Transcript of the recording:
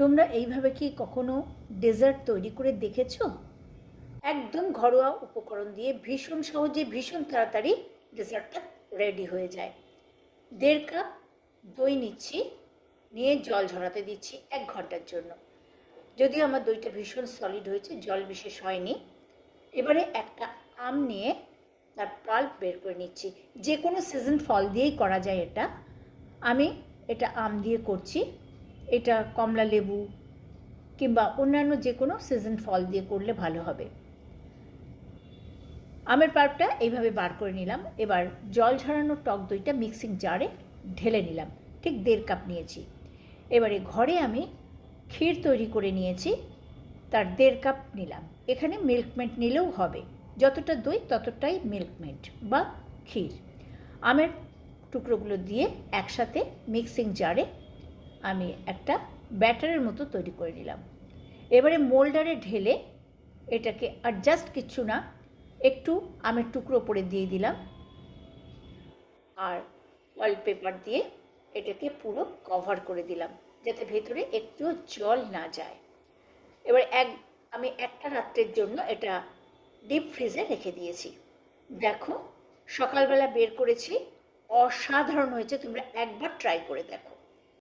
তোমরা এইভাবে কি কখনো ডেজার্ট তৈরি করে দেখেছো? একদম ঘরোয়া উপকরণ দিয়ে ভীষণ সহজে ভীষণ তাড়াতাড়ি ডেজার্টটা রেডি হয়ে যায়। 1.5 কাপ দই নিচ্ছি, নিয়ে জল ঝরাতে দিচ্ছি 1 ঘন্টার জন্য। যদিও আমার দইটা ভীষণ সলিড হয়েছে, জল বিশেষ হয়নি। এবারে একটা আম নিয়ে তার পাল্প বের করে নিচ্ছি। যে কোনো সিজন ফল দিয়েই করা যায় এটা। আমি এটা আম দিয়ে করছি। এটা কমলা লেবু কিংবা অন্যান্য যে কোনো সিজন ফল দিয়ে করলে ভালো হবে। আমের পাল্পটা এইভাবে বার করে নিলাম। এবার জল ঝরানো টক দইটা মিক্সিং জারে ঢেলে নিলাম। ঠিক 1.5 কাপ নিয়েছি। এবারে ঘরে আমি ক্ষীর তৈরি করে নিয়েছি, তার 1.5 কাপ নিলাম। এখানে মিল্কমেড নিলেও হবে, যতটা দই ততটাই মিল্কমেড বা ক্ষীর। আমের টুকরোগুলো দিয়ে একসাথে মিক্সিং জারে আমি একটা ব্যাটারের মতো তৈরি করে নিলাম। এবারে মোল্ডারে ঢেলে এটাকে আর জাস্ট কিচ্ছু না, একটু আমের টুকরো উপরে দিয়ে দিলাম আর অয়েল পেপার দিয়ে এটাকে পুরো কভার করে দিলাম, যাতে ভেতরে একটু জল না যায়। এবার আমি একটা রাত্রের জন্য এটা ডিপ ফ্রিজে রেখে দিয়েছি। দেখো, সকালবেলা বের করেছি, অসাধারণ হয়েছে। তোমরা একবার ট্রাই করে দেখো।